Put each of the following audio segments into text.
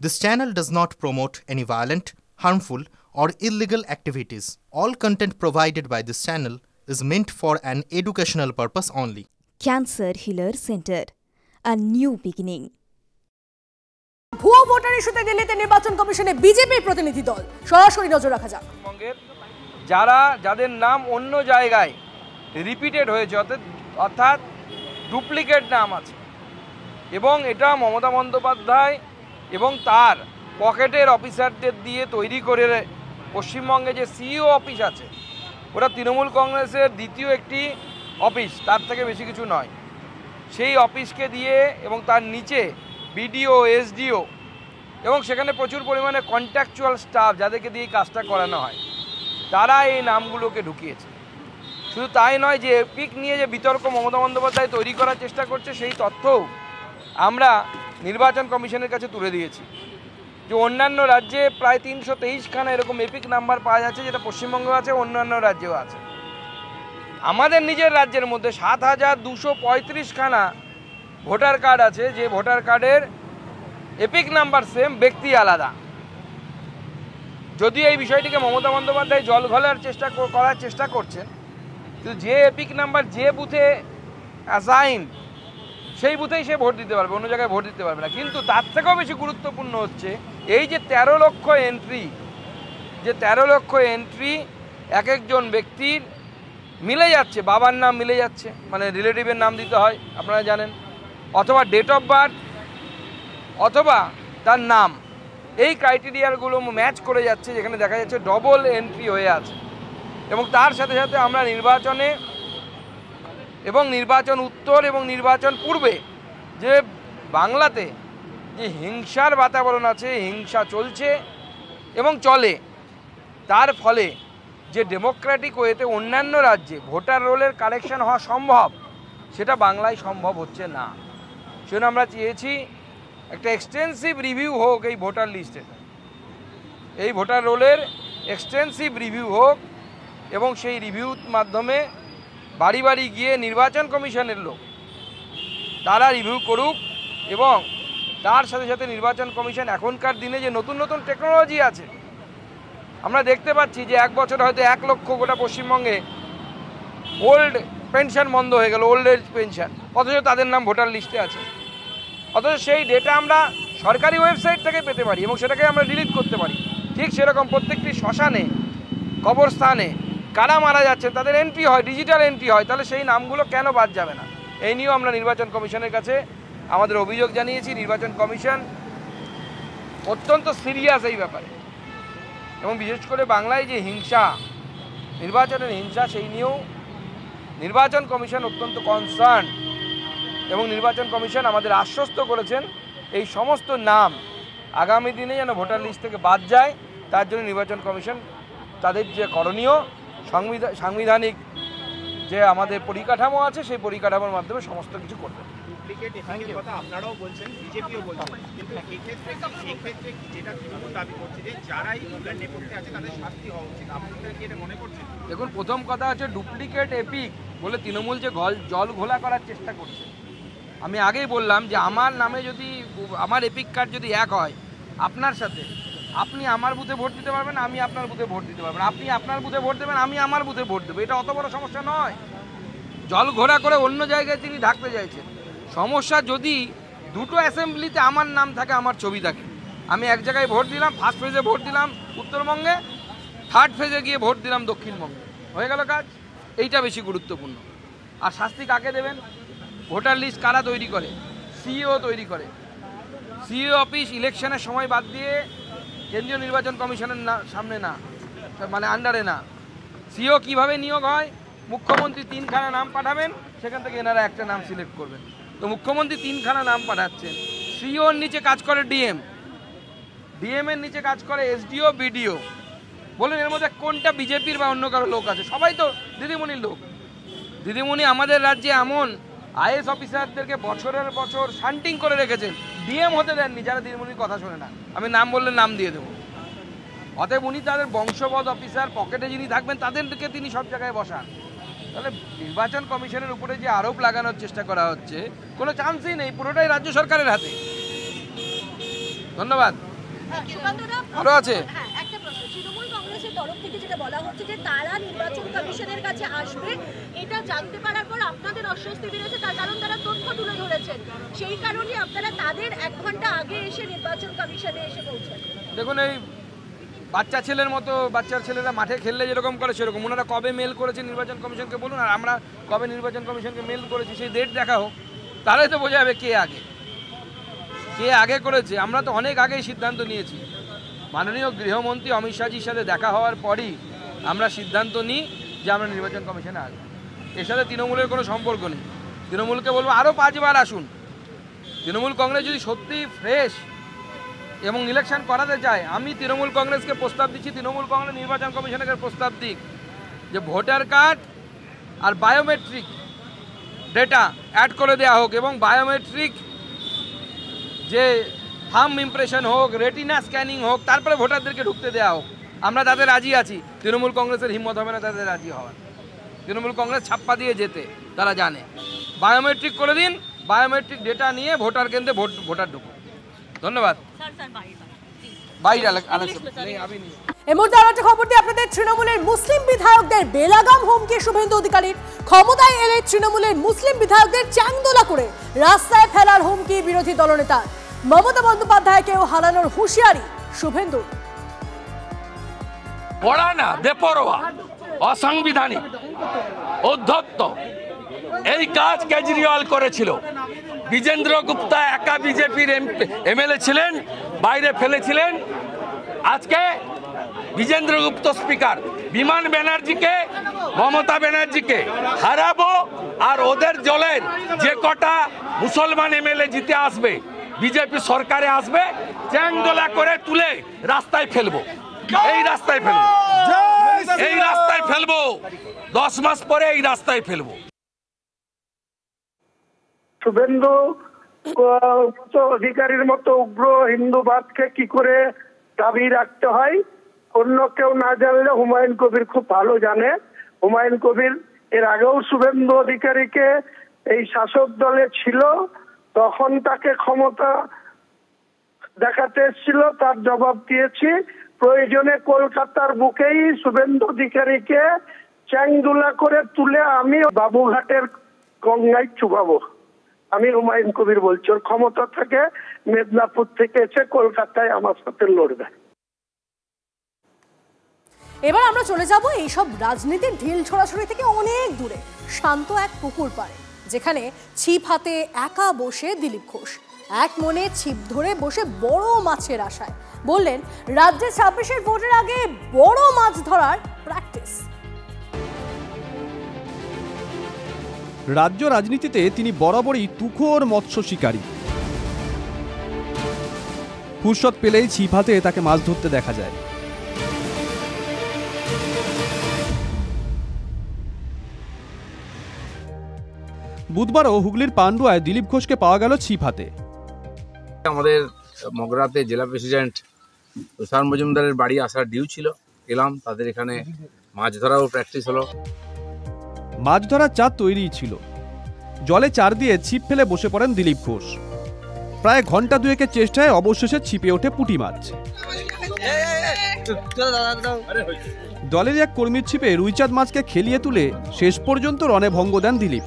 This channel does not promote any violent, harmful, or illegal activities. All content provided by this channel is meant for an educational purpose only. Cancer Healer Center, a new beginning. ভুয়ো voter ইস্যুতে দিল্লিতে নির্বাচন কমিশনে বিজেপির প্রতিনিধি দল, সরাসরি নজর রাখা যাক। পশ্চিমবঙ্গের যাদের নাম অন্য জায়গায় রিপিটেড হয়েছে, অর্থাৎ ডুপ্লিকেট নাম আছে, এবং এটা মমতা বন্দ্যোপাধ্যায় এবং তার পকেটের অফিসারদের দিয়ে তৈরি করে পশ্চিমবঙ্গে যে সিইও অফিস আছে, ওটা তৃণমূল কংগ্রেসের দ্বিতীয় একটি অফিস, তার থেকে বেশি কিছু নয়। সেই অফিসকে দিয়ে এবং তার নিচে বিডিও, এসডিও এবং সেখানে প্রচুর পরিমাণে কন্ট্রাকচুয়াল স্টাফ যাদেরকে দিয়ে কাজটা করানো হয়, তারা এই নামগুলোকে ঢুকিয়েছে। শুধু তাই নয়, যে এপিক নিয়ে যে বিতর্ক মমতা বন্দ্যোপাধ্যায় তৈরি করার চেষ্টা করছে, সেই তথ্যও আমরা নির্বাচন কমিশনের কাছে তুলে দিয়েছি যে অন্যান্য রাজ্যে প্রায় 323খানা এরকম এপিক নাম্বার পাওয়া যাচ্ছে, যেটা পশ্চিমবঙ্গে আছে, অন্যান্য রাজ্যেও আছে। আমাদের নিজের রাজ্যের মধ্যে 7235খানা ভোটার কার্ড আছে, যে ভোটার কার্ডের এপিক নাম্বার সেম, ব্যক্তি আলাদা। যদিও এই বিষয়টিকে মমতা বন্দ্যোপাধ্যায় জল ঘোলার করার চেষ্টা করছেন, কিন্তু যে এপিক নাম্বার যে বুথে অ্যাসাইন, সেই বুথেই সে ভোট দিতে পারবে, অন্য জায়গায় ভোট দিতে পারবে না। কিন্তু তার থেকেও বেশি গুরুত্বপূর্ণ হচ্ছে এই যে 13 লক্ষ এন্ট্রি এক একজন ব্যক্তির মিলে যাচ্ছে, বাবার নাম মিলে যাচ্ছে, মানে রিলেটিভের নাম দিতে হয় আপনারা জানেন, অথবা ডেট অফ বার্থ, অথবা তার নাম, এই ক্রাইটেরিয়াগুলো ম্যাচ করে যাচ্ছে, যেখানে দেখা যাচ্ছে ডবল এন্ট্রি হয়ে আছে। এবং তার সাথে সাথে আমরা নির্বাচনে এবং নির্বাচন উত্তর এবং নির্বাচন পূর্বে যে বাংলাতে যে হিংসার বাতাবরণ আছে, হিংসা চলছে এবং চলে, তার ফলে যে ডেমোক্রেটিক ওয়েতে অন্যান্য রাজ্যে ভোটার রোলের কালেকশন হওয়া সম্ভব, সেটা বাংলায় সম্ভব হচ্ছে না। সেজন্য আমরা চেয়েছি একটা এক্সটেন্সিভ রিভিউ হোক এই ভোটার লিস্টের, এই ভোটার রোলের এক্সটেন্সিভ রিভিউ হোক, এবং সেই রিভিউর মাধ্যমে বাড়ি বাড়ি গিয়ে নির্বাচন কমিশনের লোক তারা রিভিউ করুক। এবং তার সাথে সাথে নির্বাচন কমিশন এখনকার দিনে যে নতুন নতুন টেকনোলজি আছে, আমরা দেখতে পাচ্ছি যে এক বছর হয়তো 1 লক্ষ গোটা পশ্চিমবঙ্গে ওল্ড পেনশন বন্ধ হয়ে গেল, ওল্ড এজ পেনশন, অথচ তাদের নাম ভোটার লিস্টে আছে। অথচ সেই ডেটা আমরা সরকারি ওয়েবসাইট থেকে পেতে পারি এবং সেটাকে আমরা ডিলিট করতে পারি। ঠিক সেরকম প্রত্যেকটি শ্মশানে, কবরস্থানে কারা মারা যাচ্ছে তাদের এন্ট্রি হয়, ডিজিটাল এন্ট্রি হয়, তাহলে সেই নামগুলো কেন বাদ যাবে না? এই নিয়েও আমরা নির্বাচন কমিশনের কাছে আমাদের অভিযোগ জানিয়েছি। নির্বাচন কমিশন অত্যন্ত সিরিয়াস এই ব্যাপারে, এবং বিশেষ করে বাংলায় যে হিংসা, নির্বাচনের হিংসা, সেই নিয়েও নির্বাচন কমিশন অত্যন্ত কনসার্ন। এবং নির্বাচন কমিশন আমাদের আশ্বস্ত করেছেন এই সমস্ত নাম আগামী দিনে যেন ভোটার লিস্ট থেকে বাদ যায়, তার জন্য নির্বাচন কমিশন তাদের যে করণীয় সাংবিধানিক যে আমাদের পরিকাঠামো আছে, সেই পরিকাঠামোর মাধ্যমে সমস্ত কিছু করবে। আপনারাও বলছেন, বিজেপিও বলছেন, কিন্তু এক্ষেত্রে যেটা তৃণমূল দাবি করছে যে যারা এই ভুলের নেপথ্যে আছে তাদের শাস্তি হওয়া উচিত, আপনারা কি এটা মনে করছেন? দেখুন, প্রথম কথা হচ্ছে ডুপ্লিকেট এপিক বলে তৃণমূল যে জল ঘোলা করার চেষ্টা করছে। আমি আগেই বললাম যে আমার নামে যদি আমার এপিক কার্ড যদি এক হয় আপনার সাথে, আপনি আমার বুথে ভোট দিতে পারবেন, আমি আপনার বুথে ভোট দিতে পারবেন, আপনি আপনার বুথে ভোট দেবেন, আমি আমার বুথে ভোট দেবো, এটা অত বড় সমস্যা নয়। জল ঘোরা করে অন্য জায়গায় তিনি ঢাকতে চাইছেন। সমস্যা যদি দুটো অ্যাসেম্বলিতে আমার নাম থাকে, আমার ছবি থাকে, আমি এক জায়গায় ভোট দিলাম, ফার্স্ট ফেজে ভোট দিলাম উত্তরবঙ্গে, থার্ড ফেজে গিয়ে ভোট দিলাম দক্ষিণবঙ্গে, হয়ে গেল কাজ। এইটা বেশি গুরুত্বপূর্ণ। আর শাস্তি কাকে দেবেন? ভোটার লিস্ট কারা তৈরি করে? সিইও তৈরি করে। সিইও অফিস ইলেকশনের সময় বাদ দিয়ে কেন্দ্রীয় নির্বাচন কমিশনের সামনে না, মানে আন্ডারে না। সিইও কিভাবে নিয়োগ হয়? মুখ্যমন্ত্রী 3খানা নাম পাঠাবেন, সেখান থেকে এনারা একটা নাম সিলেক্ট করবেন। তো মুখ্যমন্ত্রী 3খানা নাম পাঠাচ্ছেন, সিইওর নিচে কাজ করে ডিএম এর নিচে কাজ করে এসডিও, বিডিও। বলুন এর মধ্যে কোনটা বিজেপির বা অন্য কারো লোক আছে? সবাই তো দিদিমণির লোক। দিদিমণি আমাদের রাজ্যে এমন আইএস অফিসারদেরকে বছরের বছর শান্টিং করে রেখেছেন, ডিএম হতে দেননি যারা দিদিমণির কথা শোনে না। আমি নাম বললে নাম দিয়ে দেবো। অতএব উনি তাদের বংশবদ অফিসার, পকেটে যিনি থাকবেন তাদেরকে তিনি সব জায়গায় বসান। তাহলে নির্বাচন কমিশনের উপরে যে আরোপ লাগানোর চেষ্টা করা হচ্ছে, কোনো চান্সই নেই, পুরোটাই রাজ্য সরকারের হাতে। ধন্যবাদ। ভালো আছে। একটা প্রশ্ন, তৃণমূল কংগ্রেসের তরফ থেকে যেটা বলা হচ্ছে যে তারা নির্বাচন কমিশনের কাছে আসবে, এটা জানতে পারার পর আপনাদের অস্বস্তি বেড়েছে, তার কারণ তারা তথ্য তুলে ধরেছেন, সেই কারণে আপনারা তাদের 1 ঘন্টা আগে এসে নির্বাচন কমিশনে এসে পৌঁছেন। দেখুন, এই বাচ্চা ছেলের মতো বাচ্চার ছেলেরা মাঠে খেললে যেরকম করে সেরকম ওনারা কবে মেল করেছে নির্বাচন কমিশনকে বলুন, আর আমরা কবে নির্বাচন কমিশনকে মেল করেছি সেই ডেট দেখা হোক, তাহলেই তো বোঝা যাবে কে আগে করেছে। আমরা তো অনেক আগেই সিদ্ধান্ত নিয়েছি, মাননীয় গৃহমন্ত্রী অমিত শাহজির সাথে দেখা হওয়ার পরই আমরা সিদ্ধান্ত নিই যে আমরা নির্বাচন কমিশনে আসবো। এর সাথে তৃণমূলের কোনো সম্পর্ক নেই। তৃণমূলকে বলবো আরও 5 বার আসুন। তৃণমূল কংগ্রেস যদি সত্যি ফ্রেশ এবং ইলেকশন করাতে চায়, আমি তৃণমূল কংগ্রেসকে প্রস্তাব দিচ্ছি, তৃণমূল কংগ্রেস নির্বাচন কমিশনকে প্রস্তাব দিক যে ভোটার কার্ড আর বায়োমেট্রিক ডেটা অ্যাড করে দেওয়া হোক, এবং বায়োমেট্রিক যে থাম্ব ইমপ্রেশন হোক, রেটিনা স্ক্যানিং হোক, তারপরে ভোটারদেরকে ঢুকতে দেওয়া হোক। আমরা তাদের রাজি আছি, তৃণমূল কংগ্রেসের হিম্মত হবে না তাদের রাজি হওয়ার। তৃণমূল কংগ্রেস ছাপ্পা দিয়ে যেতে তারা জানে। বায়োমেট্রিক করে দিন, বায়োমেট্রিক ডেটা নিয়ে ভোটার কেন্দ্রে ভোটার ঢুকুক। ধন্যবাদ। এই মুহূর্তে আরো একটা খবর দিয়ে আপনাদের, তৃণমূলের মুসলিম বিধায়কদের বেলাগাম হুমকি শুভেন্দু অধিকারীর। ক্ষমতায় এলে তৃণমূলের মুসলিম বিধায়কদের চ্যাংদোলা করে রাস্তায় ফেলার হুমকি বিরোধী দলনেতার। মমতা বন্দ্যোপাধ্যায়কেও হারানোর হুঁশিয়ারি শুভেন্দু। পড়া না, বেপরোয়া, অসাংবিধানিক, অধ্যত্ত এই কাজ কেজরিওয়াল করেছিল। বিজেন্দ্র গুপ্তা একা বিজেপির এমএলএ ছিলেন, বাইরে ফেলেছিলেন। আজকে বিজেন্দ্র গুপ্ত স্পিকার, বিমান ব্যানার্জিকে, মমতা ব্যানার্জিকে হারাবো, আর ওদের দলের যে কটা মুসলমান এমএলএ জিতে আসবে, বিজেপি সরকারে আসবে, চ্যাংদোলা করে তুলে রাস্তায় ফেলবো। এই রাস্তায় ফেলবো, এই রাস্তায় ফেলবো, 10 মাস পরে এই রাস্তায় ফেলবো। শুভেন্দু অধিকারীর মতো উগ্র হিন্দুবাদকে কি করে দাবি রাখতে হয় অন্য কেউ না জানলে হুমায়ুন কবির খুব ভালো জানে। হুমায়ুন কবির এর আগেও শুভেন্দু অধিকারীকে এই শাসক দলে ছিল, তখন তাকে ক্ষমতা দেখাতে এসেছিল, তার জবাব দিয়েছি। প্রয়োজনে কলকাতার বুকেই শুভেন্দু অধিকারীকে চ্যাংদোলা করে তুলে আমি বাবুঘাটের গঙ্গায় চুবাবো। আমি হুমায়ুন কবির বলছি, ওর ক্ষমতা থেকে মেদিনীপুর থেকে এসে কলকাতায় আমার সাথে লড়বে। এবার আমরা চলে যাব এইসব রাজনীতির ঢিল ছোড়াছড়ি থেকে অনেক দূরে, শান্ত এক পুকুর পাড়ে, যেখানে ছিপ হাতে একা বসে দিলীপ ঘোষ এক মনে ছিপ ধরে বসে বড় মাছের আশায়। বললেন রাজ্যে 26-এর ভোটের আগে বড় মাছ ধরার প্র্যাকটিস। রাজ্য রাজনীতিতে তিনি বরাবরই তুখোর মৎস্য শিকারী। ফুরসত পেলেই ছিপ হাতে তাকে মাছ ধরতে দেখা যায়। বুধবারও হুগলির পান্ডুয়ায় দিলীপ ঘোষকে পাওয়া গেল ছিপ হাতে। আমাদের মগরাতে জেলা প্রেসিডেন্ট তুষার মজুমদারের বাড়ি আসার ডিউ ছিল, এলাম, তাদের এখানে মাছ ধরাও প্র্যাকটিস হলো। মাছ ধরার চাঁদ তৈরিই ছিল। জলে চার দিয়ে ছিপ ফেলে বসে পড়েন দিলীপ ঘোষ। প্রায় ঘন্টা দুয়েকের চেষ্টায় অবশেষে ছিপে ওঠে পুঁটি মাছ। দলের এক কর্মীর ছিপে রুইচাঁদ মাছকে খেলিয়ে তুলে শেষ পর্যন্ত রণে ভঙ্গ দেন দিলীপ।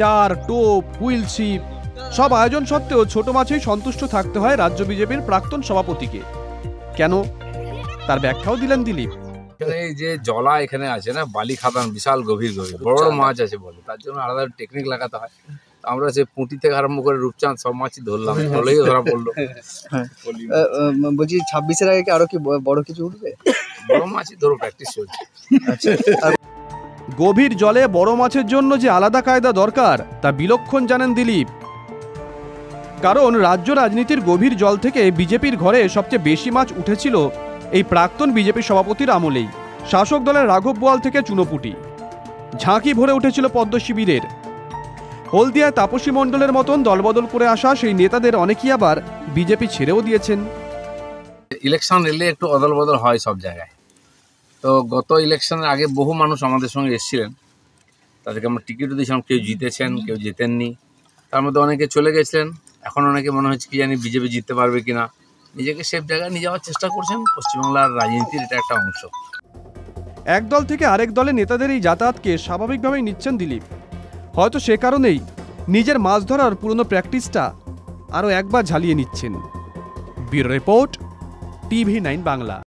চার, টোপ, হুইল ছিপ সব আয়োজন সত্ত্বেও ছোট মাছেই সন্তুষ্ট থাকতে হয় রাজ্য বিজেপির প্রাক্তন সভাপতিকে। কেন, তার ব্যাখ্যাও দিলেন দিলীপ। এই যে জলা এখানে আছে না, বালি খাদান, বিশাল গভীর গভীর বড় বড় মাছ আছে বলে, তার জন্য আলাদা টেকনিক লাগাতে হয়। আমরা সে পুঁটি থেকে আরম্ভ করে রূপচাঁদ সব মাছই ধরলাম, ধরলেই ধরা পড়লো। বলছি 26-এর আগে আরো কি বড় কিছু উঠবে? বড় মাছই ধরো, প্র্যাকটিস চলছে। গভীর জলে বড় মাছের জন্য যে আলাদা কায়দা দরকার তা বিলক্ষণ জানেন দিলীপ। কারণ রাজ্য রাজনীতির গভীর জল থেকে বিজেপির ঘরে সবচেয়ে বেশি মাছ উঠেছিল এই প্রাক্তন বিজেপি সভাপতির আমলেই। শাসক দলের রাঘব বোয়াল থেকে চুনোপুটি, ঝাঁকি ভরে উঠেছিল পদ্ম শিবিরের। হলদিয়ায় তাপসী মণ্ডলের মতন দলবদল করে আসা সেই নেতাদের অনেকেই আবার বিজেপি ছেড়েও দিয়েছেন। ইলেকশন এলে একটু অদল বদল হয় সব জায়গায়, তো গত ইলেকশনের আগে বহু মানুষ আমাদের সঙ্গে এসেছিলেন, তাদেরকে আমরা টিকিটও দিয়েছিলাম, কেউ জিতেছেন কেউ জিতেননি, তার মধ্যে অনেকে চলে গেছিলেন। এখন অনেকে মনে হচ্ছে কি জানি বিজেপি জিততে পারবে কিনা, নিজেকে সেফ জায়গায় নিয়ে যাওয়ার চেষ্টা করছেন। পশ্চিমবাংলার রাজনীতির এটা একটা অংশ। এক দল থেকে আরেক দলের নেতাদের এই যাতায়াতকে স্বাভাবিকভাবেই নিচ্ছেন দিলীপ। হয়তো সে কারণেই নিজের মাছ ধরার পুরনো প্র্যাকটিসটা আরও একবার ঝালিয়ে নিচ্ছেন। Bureau report, TV9 Bangla.